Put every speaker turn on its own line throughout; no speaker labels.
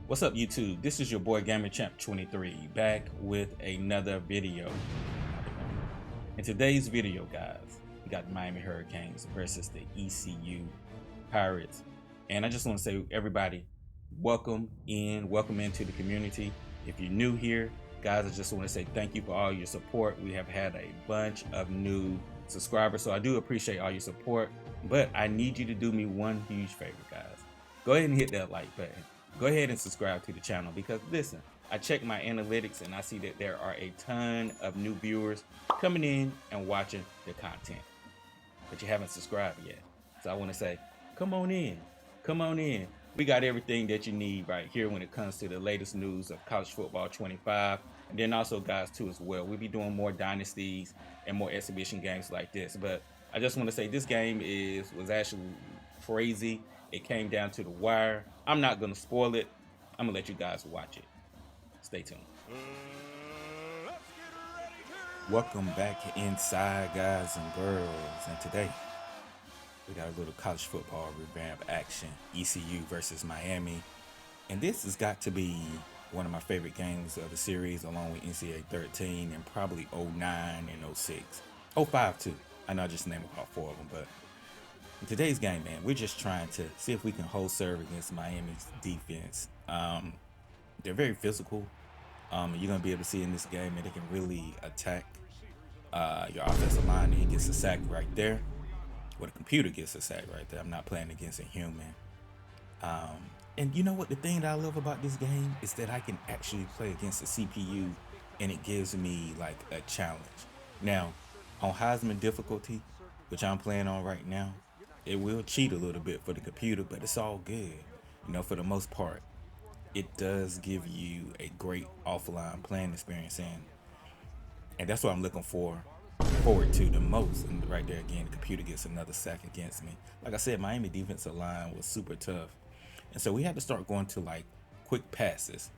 What's up, YouTube? This is your boy Gamer Champ 23 back with another video. In today's video, guys, we got Miami Hurricanes versus the ECU Pirates. And I just want to say, everybody, welcome into the community. If you're new here, guys, I just want to say thank you for all your support. We have had a bunch of new subscribers, so I do appreciate all your support. But I need you to do me one huge favor, guys. Go ahead and hit that like button. Go ahead and subscribe to the channel, because listen, I check my analytics and I see that there are a ton of new viewers coming in and watching the content, but you haven't subscribed yet. So I want to say, come on in. We got everything that you need right here when it comes to the latest news of college football 25. And then also, guys, too, as well, we'll be doing more dynasties and more exhibition games like this. But I just want to say this game was actually crazy. It came down to the wire. I'm not going to spoil it. I'm going to let you guys watch it. Stay tuned. Welcome back inside, guys and girls. And today, we got a little college football revamp action. ECU versus Miami. And this has got to be one of my favorite games of the series, along with NCAA 13 and probably 09 and 06. 05 too. I know I just named about 4 of them, but in today's game, man, we're just trying to see if we can hold serve against Miami's defense. They're very physical. You're going to be able to see in this game that they can really attack your offensive line. He gets a sack right there. Well, the computer gets a sack right there. I'm not playing against a human. And you know what? The thing that I love about this game is that I can actually play against the CPU, and it gives me like a challenge. Now, on Heisman difficulty, which I'm playing on right now, it will cheat a little bit for the computer, but it's all good. You know, for the most part, it does give you a great offline playing experience, and that's what I'm looking forward to the most. And right there again, the computer gets another sack against me. Like I said, Miami defensive line was super tough, and so we had to start going to like quick passes,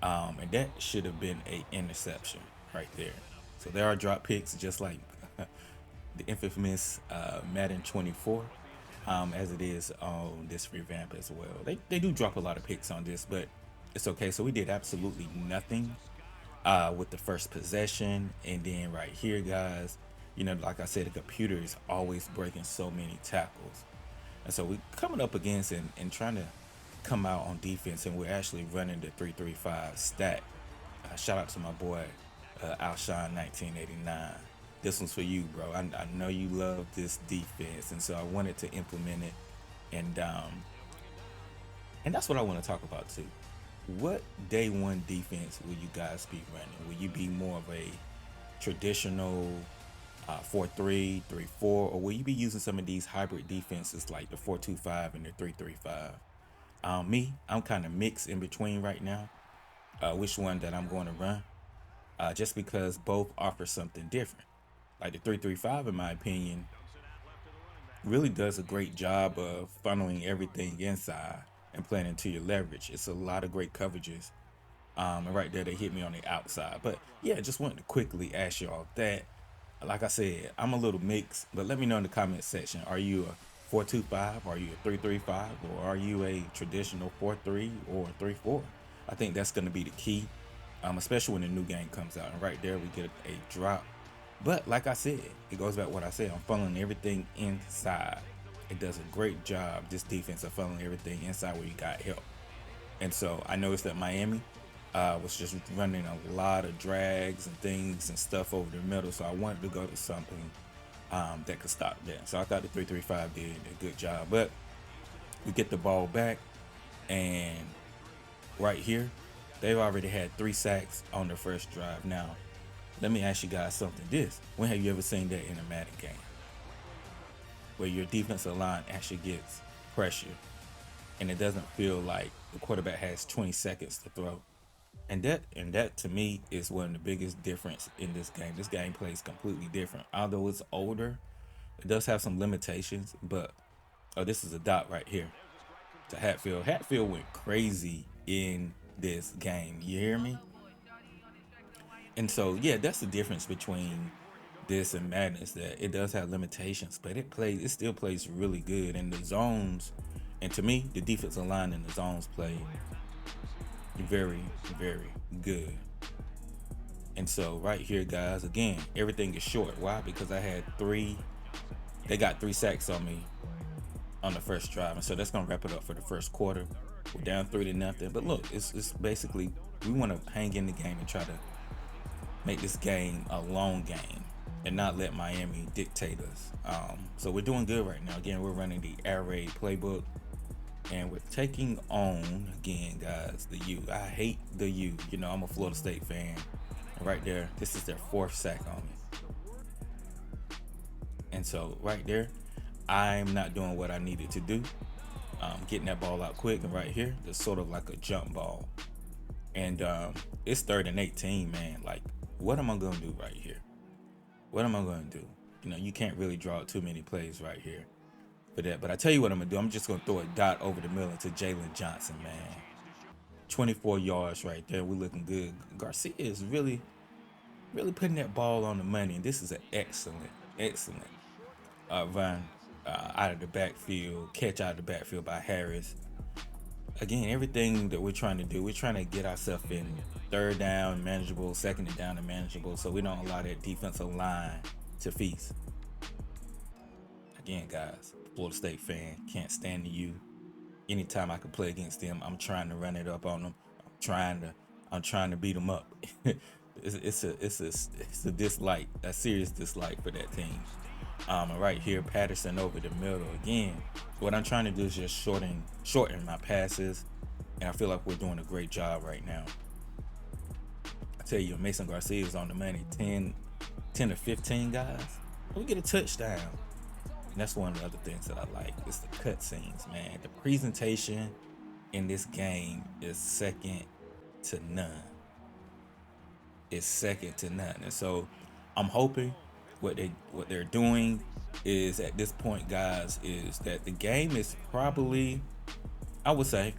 and that should have been an interception right there. So there are drop picks, just like the infamous Madden 24, as it is on this revamp as well. They do drop a lot of picks on this, but it's okay. So we did absolutely nothing with the first possession. And then right here, guys, you know, like I said, the computer is always breaking so many tackles. And so we're coming up against and trying to come out on defense, and we're actually running the 3-3-5 stack. Shout out to my boy Alshon 1989. This one's for you, bro. I know you love this defense, and so I wanted to implement it, and that's what I want to talk about too. What day one defense will you guys be running? Will you be more of a traditional 4-3, 3-4, or will you be using some of these hybrid defenses like the 4-2-5 and the 3-3-5? Me, I'm kind of mixed in between right now. Which one that I'm going to run? Just because both offer something different. Like the 3-3-5, in my opinion, really does a great job of funneling everything inside and playing into your leverage. It's a lot of great coverages. And right there, they hit me on the outside. But yeah, just wanted to quickly ask y'all that. Like I said, I'm a little mixed, but let me know in the comment section. Are you a 4-2-5? Are you a 3-3-5? Or are you a traditional 4-3 or 3-4? I think that's going to be the key, especially when the new game comes out. And right there, we get a drop. But like I said, it goes back to what I said. I'm funneling everything inside. It does a great job, this defense, of funneling everything inside where you got help. And so I noticed that Miami was just running a lot of drags and things and stuff over the middle. So I wanted to go to something that could stop that. So I thought the 3-3-5 did a good job. But we get the ball back, and right here, they've already had 3 sacks on their first drive. Now, let me ask you guys something. When have you ever seen that in a Madden game, where your defensive line actually gets pressure and it doesn't feel like the quarterback has 20 seconds to throw? And that to me is one of the biggest difference in this game. This game plays completely different. Although it's older, it does have some limitations, but this is a dot right here to Hatfield. Hatfield went crazy in this game. You hear me? And so, yeah, that's the difference between this and Madden, is that it does have limitations, but it still plays really good in the zones. And to me, the defensive line in the zones play very, very good. And so right here, guys, again, everything is short. Why? Because I had they got 3 sacks on me on the first drive. And so that's going to wrap it up for the first quarter. We're down 3-0. But look, it's basically, we want to hang in the game and try to make this game a long game and not let Miami dictate us. So we're doing good right now. Again, we're running the air raid playbook, and we're taking on, again, guys, the U. I hate the U. You know, I'm a Florida State fan. And right there, this is their 4th sack on me. And so right there, I'm not doing what I needed to do. Getting that ball out quick, and right here, it's sort of like a jump ball. And it's 3rd and 18, man. Like, what am I going to do right here? What am I going to do? You know, you can't really draw too many plays right here for that. But I tell you what I'm going to do. I'm just going to throw a dot over the middle to Jalen Johnson, man. 24 yards right there. We're looking good. Garcia is really putting that ball on the money. And this is an excellent run out of the backfield, catch out of the backfield by Harris. Again, everything that we're trying to do, we're trying to get ourselves in 3rd down manageable, 2nd and down and manageable, so we don't allow that defensive line to feast. Again, guys, Florida State fan, can't stand the U. Anytime I can play against them, I'm trying to run it up on them. I'm trying to beat them up. It's a dislike, a serious dislike for that team. And right here, Patterson over the middle again. What I'm trying to do is just shorten my passes, and I feel like we're doing a great job right now. I tell you, Mason Garcia is on the money, 10 to 15 guys. We get a touchdown. And that's one of the other things that I like. It's the cutscenes, man. The presentation in this game is second to none. It's second to none. And so I'm hoping what they're doing is, at this point, guys, is that the game is probably, I would say,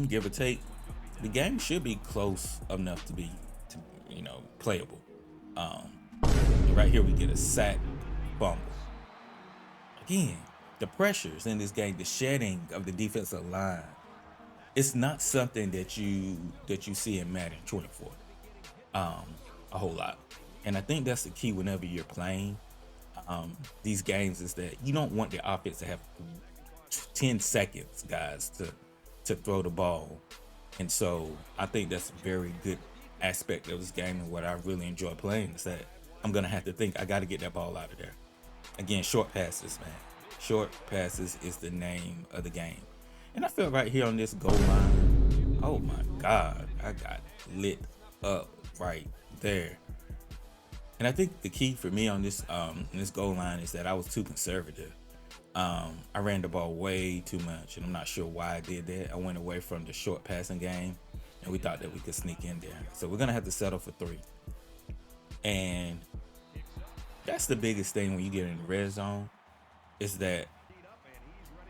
give or take, the game should be close enough to be, playable. Right here we get a sack, fumble. Again, the pressures in this game, the shedding of the defensive line, it's not something that you see in Madden 24 a whole lot. And I think that's the key whenever you're playing these games, is that you don't want the offense to have 10 seconds, guys, to throw the ball. And so I think that's a very good aspect of this game, and what I really enjoy playing is that I'm going to have to think, I got to get that ball out of there. Again, short passes, man. Short passes is the name of the game. And I feel right here on this goal line, oh my God, I got lit up right there. And I think the key for me on this goal line is that I was too conservative. I ran the ball way too much, and I'm not sure why I did that. I went away from the short passing game, and we thought that we could sneak in there. So we're gonna have to settle for 3. And that's the biggest thing when you get in the red zone, is that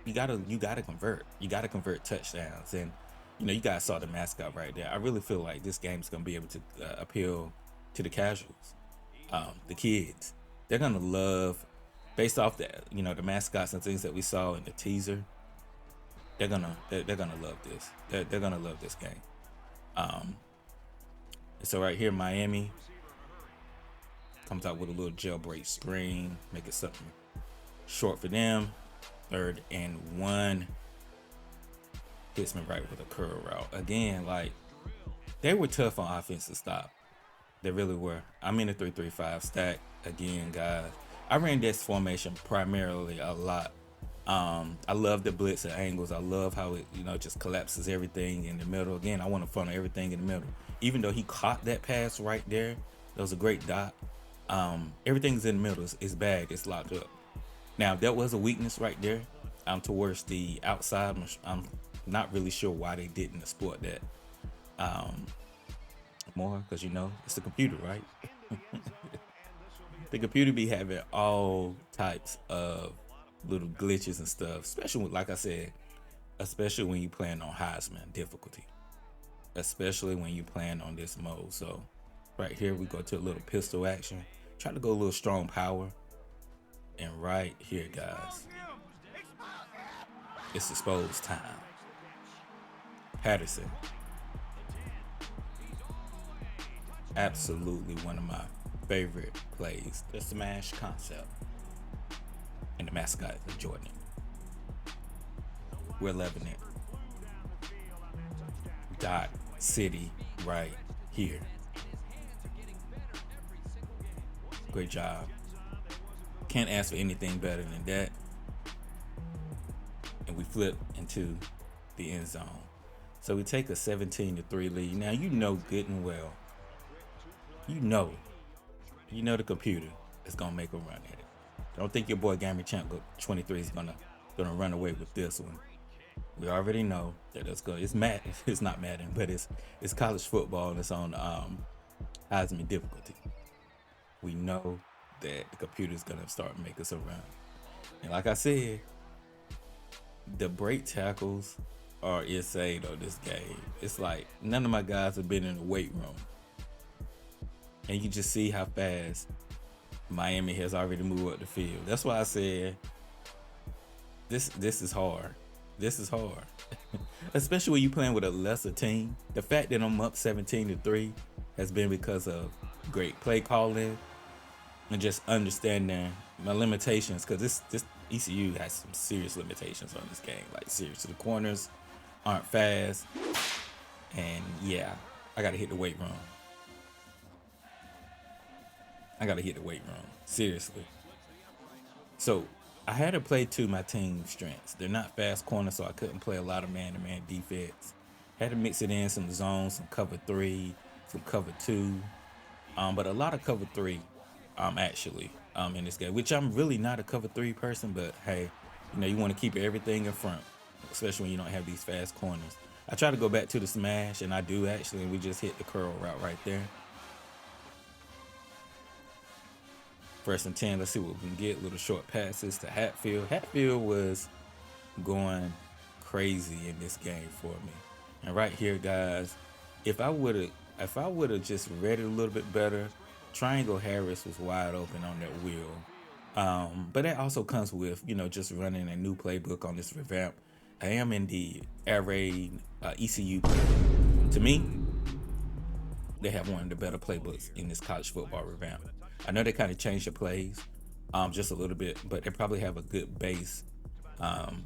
you gotta convert. You gotta convert touchdowns. And you guys saw the mascot right there. I really feel like this game's gonna be able to appeal to the casuals. The kids, they're gonna love, based off the the mascots and things that we saw in the teaser. They're gonna love this. They're gonna love this game. So right here, Miami comes out with a little jailbreak screen, make it something short for them. 3rd and 1. Hits me right with a curl route. Again, like, they were tough on offense to stop. They really were. I'm in a 3-3-5 stack again, guys. I ran this formation primarily a lot. I love the blitz and angles. I love how it, just collapses everything in the middle. Again, I want to funnel everything in the middle. Even though he caught that pass right there, that was a great dot. Everything's in the middle. It's bad. It's locked up. Now, that was a weakness right there. Towards the outside. I'm not really sure why they didn't exploit that more, because it's the computer, right? The computer be having all types of little glitches and stuff, especially like I said, especially when you playing on Heisman difficulty, especially when you playing on this mode. So right here we go to a little pistol action, try to go a little strong power, and right here, guys, it's exposed time. Patterson absolutely one of my favorite plays. The smash concept. And the mascot is Jordan. We're loving it. Dot City right here. Great job. Can't ask for anything better than that. And we flip into the end zone. So we take a 17-3 lead. Now you know good and well. You know the computer is gonna make a run at it. Don't think your boy Gamer Champ 23 is gonna run away with this one. We already know that it's Madden. It's not Madden, but it's college football and it's on Heisman difficulty. We know that the computer is gonna start making us a run. And like I said, the break tackles are insane on this game. It's like none of my guys have been in the weight room. And you just see how fast Miami has already moved up the field. That's why I said this is hard. This is hard. Especially when you're playing with a lesser team. The fact that I'm up 17-3 has been because of great play calling and just understanding my limitations, because this ECU has some serious limitations on this game. Like seriously, the corners aren't fast. And yeah, I gotta hit the weight room. Seriously. So I had to play to my team's strengths. They're not fast corners, so I couldn't play a lot of man-to-man defense. Had to mix it in some zones, some cover 3, some cover 2, but a lot of cover 3, actually, in this game. Which I'm really not a cover 3 person, but hey, you want to keep everything in front, especially when you don't have these fast corners. I try to go back to the smash, and I do actually, and we just hit the curl route right there. 1st and 10. Let's see what we can get. Little short passes to Hatfield. Hatfield was going crazy in this game for me. And right here, guys, if I would have just read it a little bit better, Triangle Harris was wide open on that wheel. But that also comes with, just running a new playbook on this revamp. I am in the air raid ECU playbook. To me, they have one of the better playbooks in this college football revamp. I know they kind of changed the plays just a little bit, but they probably have a good base in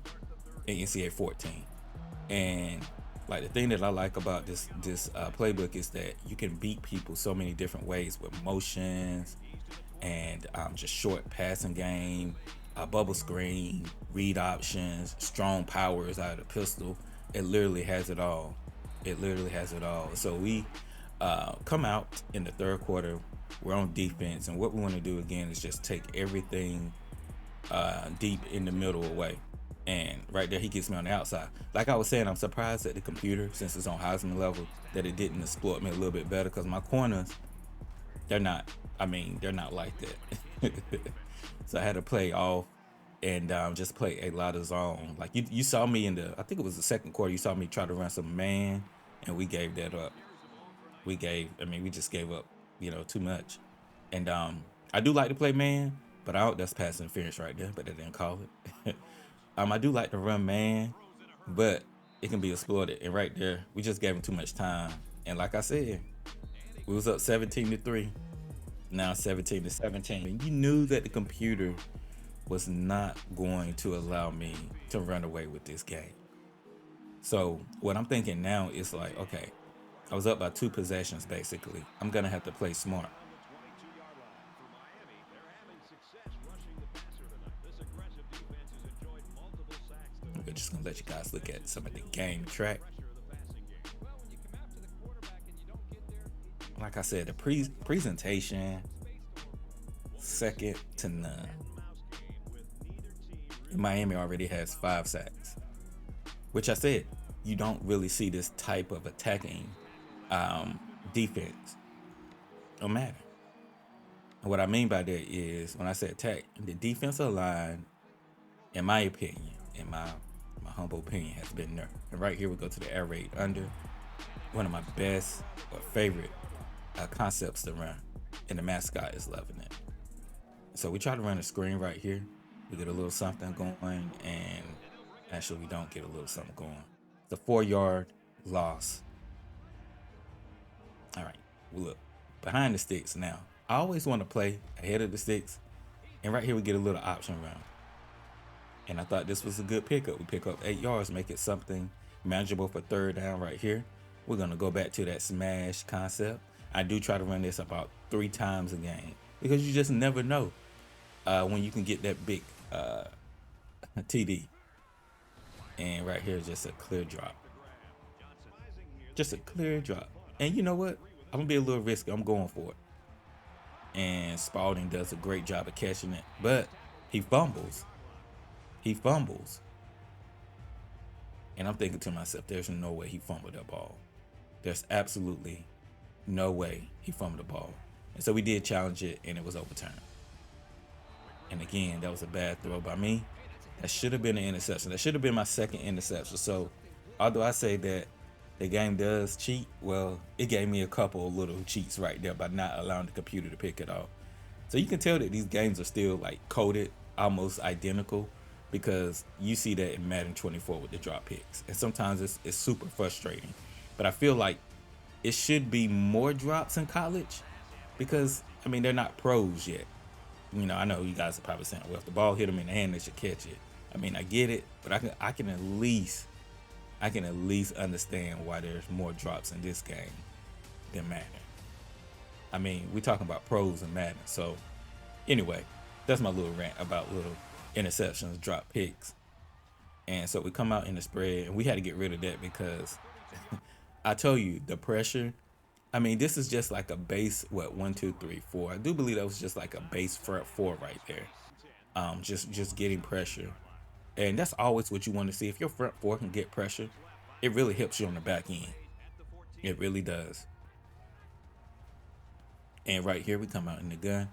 NCAA 14. And like the thing that I like about this playbook is that you can beat people so many different ways with motions and just short passing game, bubble screen, read options, strong powers out of the pistol. It literally has it all. So we come out in the 3rd quarter. We're on defense, and what we want to do again is just take everything deep in the middle away. And right there, he gets me on the outside. Like I was saying, I'm surprised that the computer, since it's on Heisman level, that it didn't exploit me a little bit better, because my corners, they're not like that. So I had to play off and just play a lot of zone. Like you saw me in I think it was the 2nd quarter, you saw me try to run some man, and we gave that up. We just gave up, too much. And I do like to play man, but that's pass interference right there, but they didn't call it. I do like to run man, but it can be exploited. And right there, we just gave him too much time. And like I said, we was up 17-3, now 17-17. And you knew that the computer was not going to allow me to run away with this game. So what I'm thinking now is like, okay, I was up by 2 possessions, basically. I'm going to have to play smart. We're just going to let you guys look at some of the game track. Like I said, the presentation, second to none. Miami already has 5 sacks, which I said, you don't really see this type of attacking defense on Madden. And what I mean by that is, when I say attack, the defensive line, in my opinion, in my humble opinion, has been nerfed. And right here we go to the air raid under. One of my best or favorite concepts to run, and the mascot is loving it. So we try to run a screen right here. We get a little something going, and actually we don't get a little something going. It's a 4-yard loss. All right, well, look, behind the sticks now. I always want to play ahead of the sticks. And right here we get a little option round. And I thought this was a good pickup. We pick up 8 yards, make it something manageable for third down right here. We're going to go back to that smash concept. I do try to run this about 3 times a game because you just never know when you can get that big TD. And right here is just a clear drop. Just a clear drop. And you know what? I'm going to be a little risky. I'm going for it. And Spalding does a great job of catching it. But he fumbles. He fumbles. And I'm thinking to myself, there's no way he fumbled that ball. There's absolutely no way he fumbled the ball. And so we did challenge it, and it was overturned. And again, that was a bad throw by me. That should have been an interception. That should have been my second interception. So although I say that the game does cheat, well, it gave me a couple of little cheats right there by not allowing the computer to pick it off. So you can tell that these games are still like coded almost identical, because you see that in Madden 24 with the drop picks. And sometimes it's super frustrating. But I feel like it should be more drops in college because, I mean, they're not pros yet. You know, I know you guys are probably saying, well, if the ball hit them in the hand, they should catch it. I mean, I get it, but I can at least understand why there's more drops in this game than Madden. I mean, we're talking about pros in Madden. So anyway, that's my little rant about little interceptions, drop picks. And so we come out in the spread, and we had to get rid of that because I told you the pressure. I mean, this is just like a base, 1, 2, 3, 4. I do believe that was just like a base front 4 right there. Just getting pressure. And that's always what you want to see. If your front 4 can get pressure, it really helps you on the back end. It really does. And right here we come out in the gun.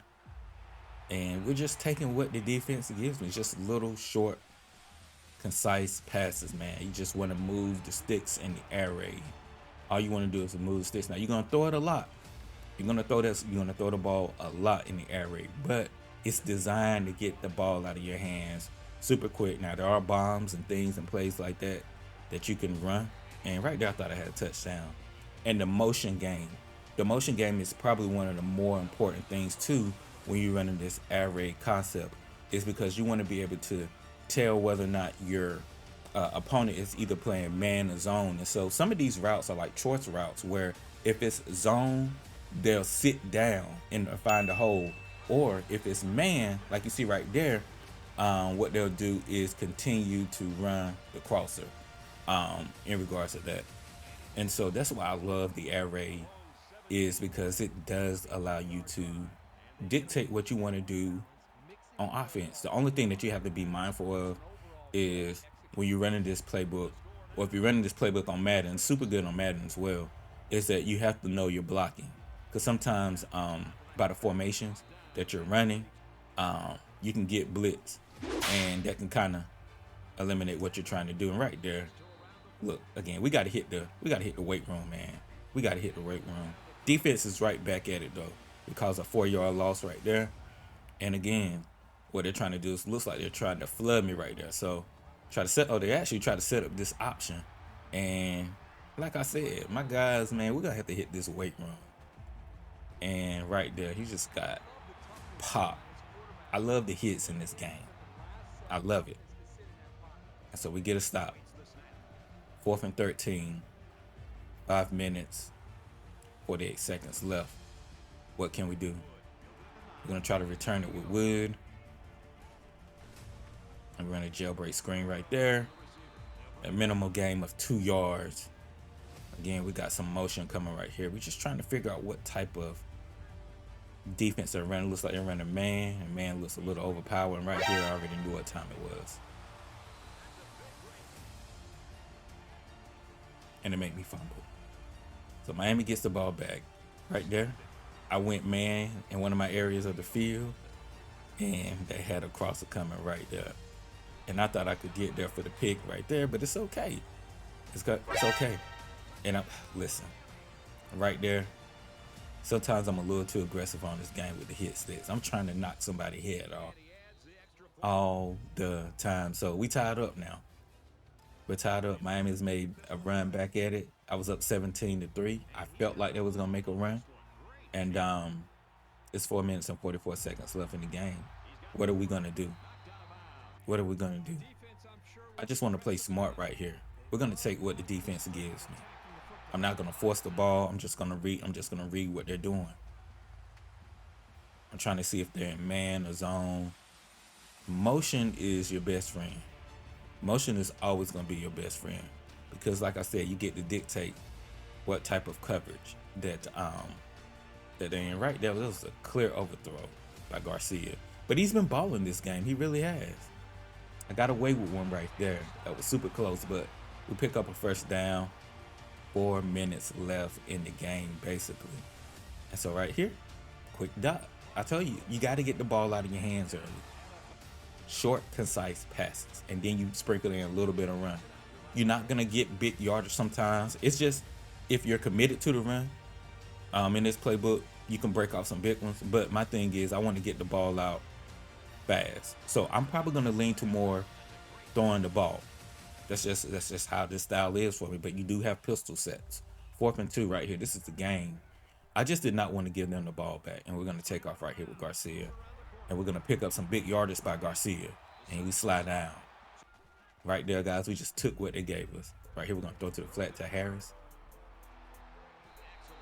And we're just taking what the defense gives me. Just little short, concise passes, man. You just want to move the sticks in the air raid. All you want to do is move the sticks. Now you're gonna throw it a lot. You're gonna throw the ball a lot in the air raid, but it's designed to get the ball out of your hands super quick. Now there are bombs and things and plays like that you can run. And right there I thought I had a touchdown. And the motion game. The motion game is probably one of the more important things too when you're running this air raid concept, is because you want to be able to tell whether or not your opponent is either playing man or zone. And so some of these routes are like choice routes where if it's zone, they'll sit down and find a hole. Or if it's man, like you see right there, what they'll do is continue to run the crosser in regards to that. And so that's why I love the air raid, is because it does allow you to dictate what you want to do on offense. The only thing that you have to be mindful of is when you're running this playbook, or if you're running this playbook on Madden, super good on Madden as well, is that you have to know your blocking. Because sometimes by the formations that you're running, you can get blitz, and that can kind of eliminate what you're trying to do. And right there, look, again, we got to hit the weight room, man. We got to hit the weight room. Defense is right back at it though. It caused a 4-yard loss right there. And again, what they're trying to do is, looks like they're trying to flood me right there. So they actually try to set up this option. And like I said, my guys, man, we're gonna have to hit this weight room. And right there, he just got pop. I love the hits in this game. I love it. And so we get a stop. 4th and 13. 5 minutes, 48 seconds left. What can we do? We're gonna try to return it with wood. I'm gonna run a jailbreak screen right there. A minimal gain of 2 yards. Again, we got some motion coming right here. We're just trying to figure out what type of defense they're running. Looks like they're running man, and man looks a little overpowered. And right here, I already knew what time it was. And it made me fumble. So Miami gets the ball back right there. I went man in one of my areas of the field, and they had a crosser coming right there. And I thought I could get there for the pick right there, but it's okay. It's okay. And listen, right there, sometimes I'm a little too aggressive on this game with the hit sticks. I'm trying to knock somebody's head off all the time. So we tied up now. We're tied up. Miami's made a run back at it. I was up 17-3. I felt like they was going to make a run. And it's 4 minutes and 44 seconds left in the game. What are we gonna do? What are we gonna do? I just want to play smart right here. We're gonna take what the defense gives me. I'm not gonna force the ball. I'm just gonna read. I'm just gonna read what they're doing. I'm trying to see if they're in man or zone. Motion is your best friend. Motion is always gonna be your best friend because, like I said, you get to dictate what type of coverage that they're in. Right there, that was a clear overthrow by Garcia, but he's been balling this game. He really has. I got away with one right there. That was super close, but we pick up a first down. 4 minutes left in the game, basically. And so right here, quick dot. I tell you, you got to get the ball out of your hands early. Short, concise passes, and then you sprinkle in a little bit of run. You're not gonna get big yardage sometimes. It's just if you're committed to the run. In this playbook, you can break off some big ones. But my thing is, I want to get the ball out fast. So I'm probably gonna lean to more throwing the ball. That's just how this style is for me. But you do have pistol sets. 4th and 2 right here. This is the game. I just did not want to give them the ball back. And we're going to take off right here with Garcia. And we're going to pick up some big yardage by Garcia. And we slide down. Right there, guys. We just took what they gave us. Right here, we're going to throw to the flat to Harris.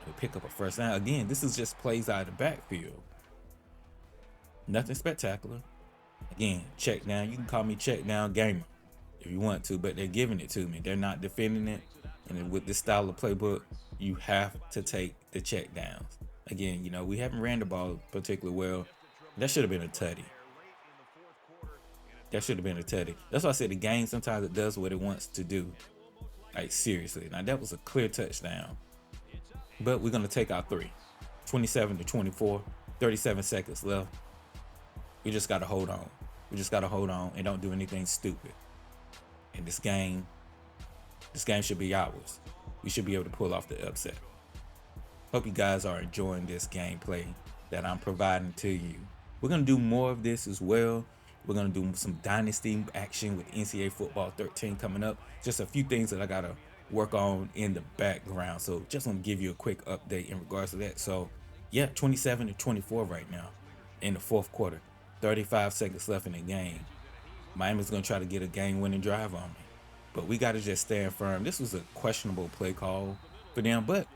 We pick up a first down. Again, this is just plays out of the backfield. Nothing spectacular. Again, check down. You can call me check down gamer if you want to, but they're giving it to me. They're not defending it. And with this style of playbook, you have to take the check downs. Again, you know, we haven't ran the ball particularly well. That should have been a tutty. That should have been a tutty. That's why I said the game, sometimes it does what it wants to do. Like, seriously. Now, that was a clear touchdown. But we're going to take our 3. 27-24. 37 seconds left. We just got to hold on. We just got to hold on and don't do anything stupid. And this game should be ours. We should be able to pull off the upset. Hope you guys are enjoying this gameplay that I'm providing to you. We're going to do more of this as well. We're going to do some dynasty action with NCAA Football 13 coming up. Just a few things that I got to work on in the background. So just want to give you a quick update in regards to that. So yeah, 27-24 right now in the 4th quarter. 35 seconds left in the game. Miami's going to try to get a game-winning drive on me. But we got to just stand firm. This was a questionable play call for them. But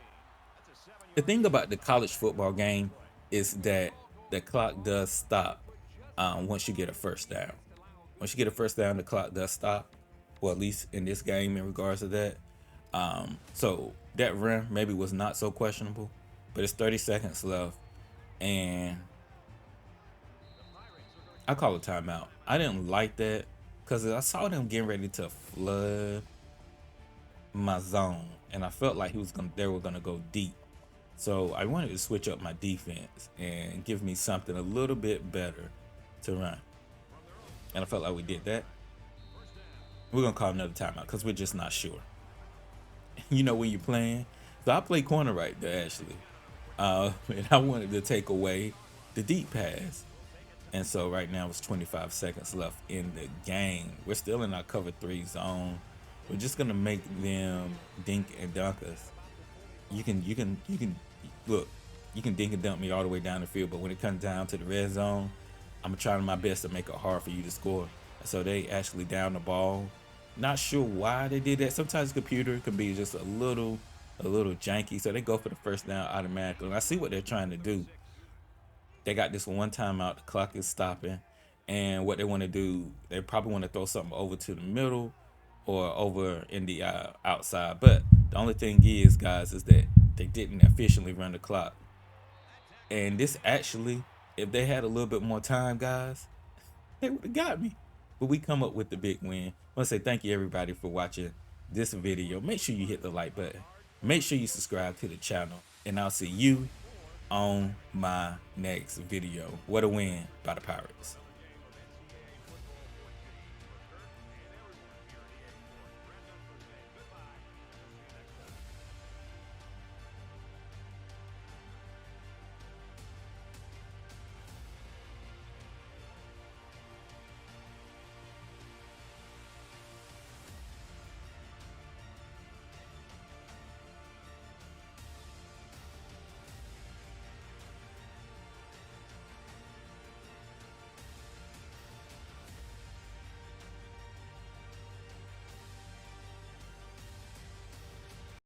the thing about the college football game is that the clock does stop once you get a first down. Once you get a first down, the clock does stop. Well, at least in this game in regards to that. So that run maybe was not so questionable. But it's 30 seconds left. And I call a timeout. I didn't like that because I saw them getting ready to flood my zone, and I felt like they were gonna go deep. So I wanted to switch up my defense and give me something a little bit better to run. And I felt like we did that. We're gonna call another timeout because we're just not sure. You know when you're playing. So I play corner right there actually, and I wanted to take away the deep pass. And so right now it's 25 seconds left in the game. We're still in our cover 3 zone. We're just gonna make them dink and dunk us. You can look, you can dink and dunk me all the way down the field, but when it comes down to the red zone, I'm trying my best to make it hard for you to score. So they actually down the ball. Not sure why they did that. Sometimes the computer can be just a little janky. So they go for the first down automatically. And I see what they're trying to do. They got this one timeout. The clock is stopping. And what they want to do, they probably want to throw something over to the middle or over in the outside. But the only thing is, guys, is that they didn't officially run the clock. And this actually, if they had a little bit more time, guys, they would have got me. But we come up with the big win. I want to say thank you, everybody, for watching this video. Make sure you hit the like button. Make sure you subscribe to the channel. And I'll see you on my next video. What a win by the Pirates.